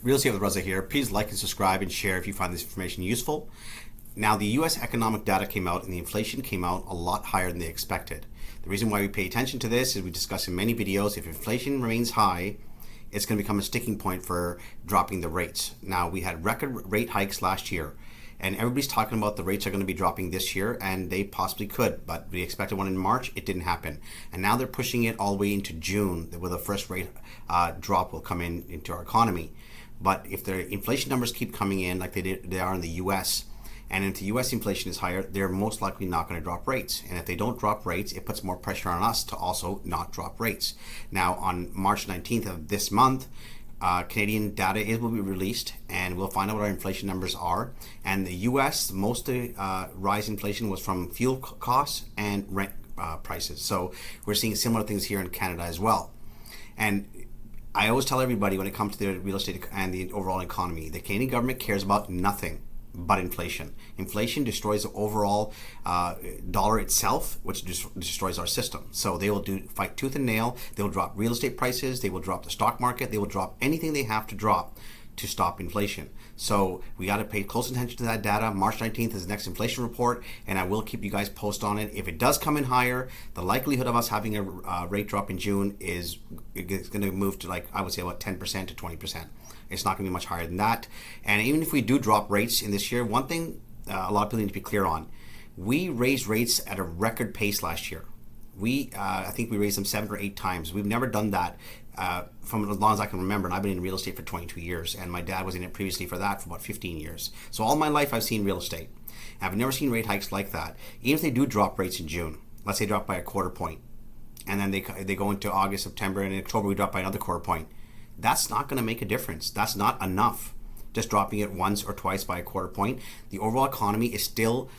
Realty with Raza here. Please like and subscribe and share if you find this information useful. Now, the U.S. economic data came out and the inflation came out a lot higher than they expected. The reason why we pay attention to this is we discuss in many videos, if inflation remains high, it's going to become a sticking point for dropping the rates. Now, we had record rate hikes last year, and everybody's talking about the rates are going to be dropping this year, and they possibly could, but we expected one in March. It didn't happen. And now they're pushing it all the way into June, where the first rate drop will come into our economy. But if the inflation numbers keep coming in like they are in the U.S., and if the U.S. inflation is higher, they're most likely not going to drop rates. And if they don't drop rates, it puts more pressure on us to also not drop rates. Now, on March 19th of this month, Canadian data will be released, and we'll find out what our inflation numbers are. And the U.S., most of the rise in inflation was from fuel costs and rent prices. So we're seeing similar things here in Canada as well. And I always tell everybody when it comes to the real estate and the overall economy, the Canadian government cares about nothing but inflation. Inflation destroys the overall dollar itself, which destroys our system. So they will fight tooth and nail. They will drop real estate prices. They will drop the stock market. They will drop anything they have to drop to stop inflation. So we got to pay close attention to that data. March 19th is the next inflation report, and I will keep you guys posted on it. If it does come in higher, the likelihood of us having a rate drop in June is going to move to, like, I would say about 10% to 20%. It's not going to be much higher than that. And even if we do drop rates in this year, one thing a lot of people need to be clear on, we raised rates at a record pace last year. I think we raised them 7 or 8 times. We've never done that from as long as I can remember, and I've been in real estate for 22 years, and my dad was in it previously for about 15 years. So all my life I've seen real estate. I've never seen rate hikes like that. Even if they do drop rates in June, let's say drop by a quarter point, and then they go into August, September, and in October we drop by another quarter point, that's not going to make a difference. That's not enough. Just dropping it once or twice by a quarter point. The overall economy is still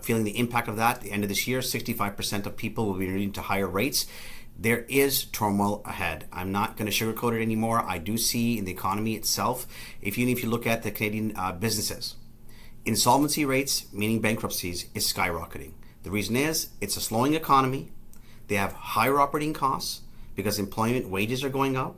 feeling the impact of that. At the end of this year, 65% of people will be needing to higher rates. There is turmoil ahead. I'm not going to sugarcoat it anymore. I do see in the economy itself, if you look at the Canadian businesses, insolvency rates, meaning bankruptcies, is skyrocketing. The reason is it's a slowing economy. They have higher operating costs because employment wages are going up.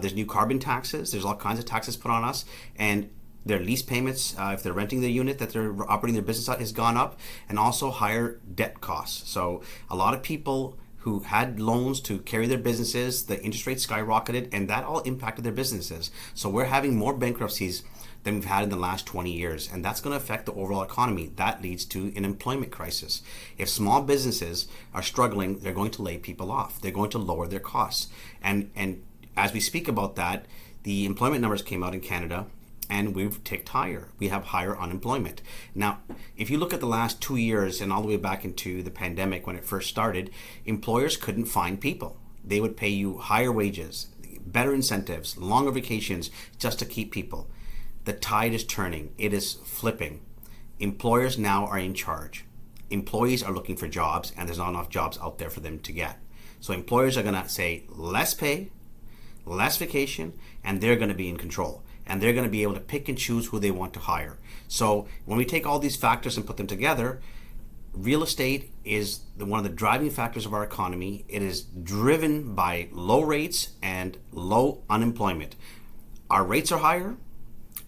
There's new carbon taxes. There's all kinds of taxes put on us. And their lease payments, if they're renting the unit that they're operating their business at, has gone up, and also higher debt costs. So a lot of people who had loans to carry their businesses, the interest rates skyrocketed, and that all impacted their businesses. So we're having more bankruptcies than we've had in the last 20 years, and that's going to affect the overall economy. That leads to an employment crisis. If small businesses are struggling, they're going to lay people off. They're going to lower their costs. And as we speak about that, the employment numbers came out in Canada, and we've ticked higher. We have higher unemployment. Now, if you look at the last 2 years and all the way back into the pandemic when it first started, employers couldn't find people. They would pay you higher wages, better incentives, longer vacations just to keep people. The tide is turning. It is flipping. Employers now are in charge. Employees are looking for jobs, and there's not enough jobs out there for them to get. So employers are going to say less pay, less vacation, and they're going to be in control. And they're going to be able to pick and choose who they want to hire. So when we take all these factors and put them together, real estate is one of the driving factors of our economy. It is driven by low rates and low unemployment. Our rates are higher.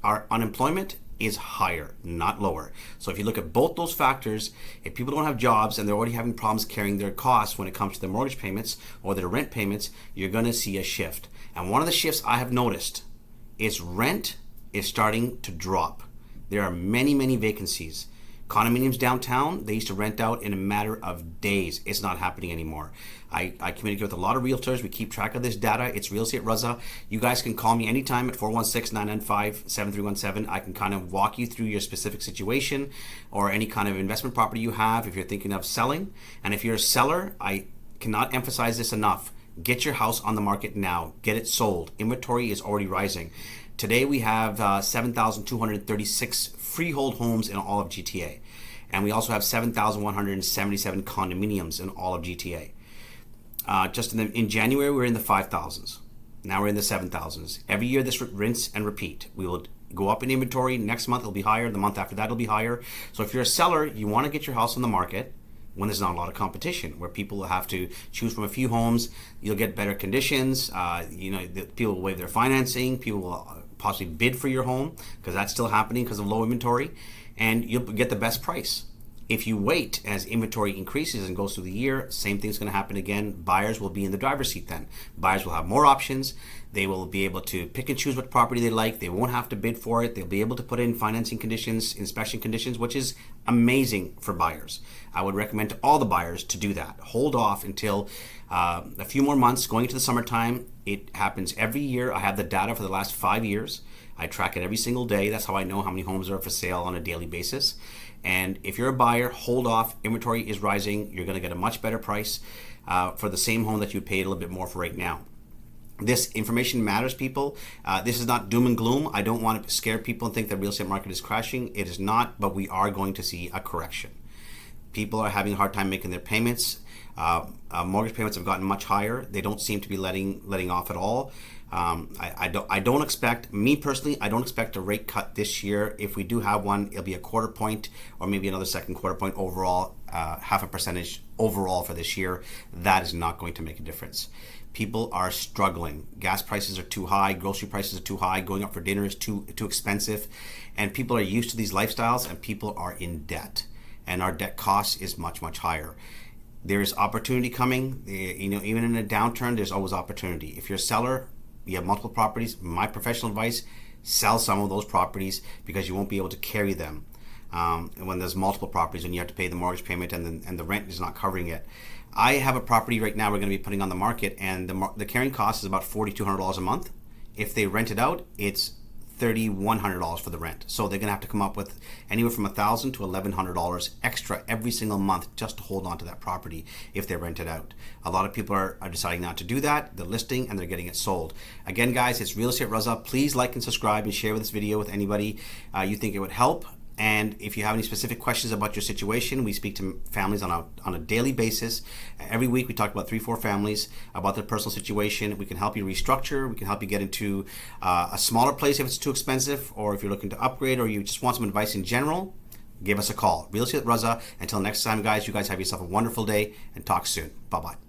Our unemployment is higher, not lower. So if you look at both those factors, if people don't have jobs and they're already having problems carrying their costs when it comes to their mortgage payments or their rent payments, you're going to see a shift. And one of the shifts I have noticed is rent is starting to drop. There are many, many vacancies. Condominiums downtown, they used to rent out in a matter of days. It's not happening anymore. I communicate with a lot of realtors. We keep track of this data. It's Real Estate Raza. You guys can call me anytime at 416-995-7317. I can kind of walk you through your specific situation or any kind of investment property you have if you're thinking of selling. And if you're a seller, I cannot emphasize this enough. Get your house on the market now. Get it sold. Inventory is already rising. Today we have 7,236 freehold homes in all of GTA. And we also have 7,177 condominiums in all of GTA. Just in January, we were in the 5,000s. Now we're in the 7,000s. Every year this rinse and repeat. We will go up in inventory. Next month it'll be higher. The month after that it'll be higher. So if you're a seller, you want to get your house on the market when there's not a lot of competition, where people will have to choose from a few homes. You'll get better conditions. People will waive their financing. People will possibly bid for your home, because that's still happening because of low inventory, and you'll get the best price. If you wait as inventory increases and goes through the year, same thing's going to happen again. Buyers will be in the driver's seat then. Buyers will have more options. They will be able to pick and choose what property they like. They won't have to bid for it. They'll be able to put in financing conditions, inspection conditions, which is amazing for buyers. I would recommend to all the buyers to do that. Hold off until a few more months going into the summertime. It happens every year. I have the data for the last 5 years. I track it every single day. That's how I know how many homes are for sale on a daily basis. And if you're a buyer, hold off. Inventory is rising. You're going to get a much better price for the same home that you paid a little bit more for right now. This information matters, people. This is not doom and gloom. I don't want to scare people and think the real estate market is crashing. It is not, but we are going to see a correction. People are having a hard time making their payments. Mortgage payments have gotten much higher. They don't seem to be letting off at all. I don't expect, me personally, I don't expect a rate cut this year. If we do have one, it'll be a quarter point or maybe another second quarter point overall, half a percentage overall for this year. That is not going to make a difference. People are struggling. Gas prices are too high. Grocery prices are too high. Going out for dinner is too expensive. And people are used to these lifestyles, and people are in debt. And our debt cost is much, much higher. There's opportunity coming. Even in a downturn, there's always opportunity. If you're a seller, you have multiple properties, my professional advice, sell some of those properties because you won't be able to carry them. And when there's multiple properties and you have to pay the mortgage payment and the rent is not covering it. I have a property right now we're going to be putting on the market, and the carrying cost is about $4,200 a month. If they rent it out, it's $3,100 for the rent. So they're going to have to come up with anywhere from $1,000 to $1,100 extra every single month just to hold on to that property if they rent it out. A lot of people are deciding not to do that. They're listing and they're getting it sold. Again, guys, it's Real Estate Raza. Please like and subscribe and share this video with anybody you think it would help. And if you have any specific questions about your situation, we speak to families on a daily basis. Every week we talk about 3-4 families about their personal situation. We can help you restructure. We can help you get into a smaller place if it's too expensive, or if you're looking to upgrade, or you just want some advice in general, give us a call. Real Estate Raza. Until next time, guys, you guys have yourself a wonderful day and talk soon. Bye-bye.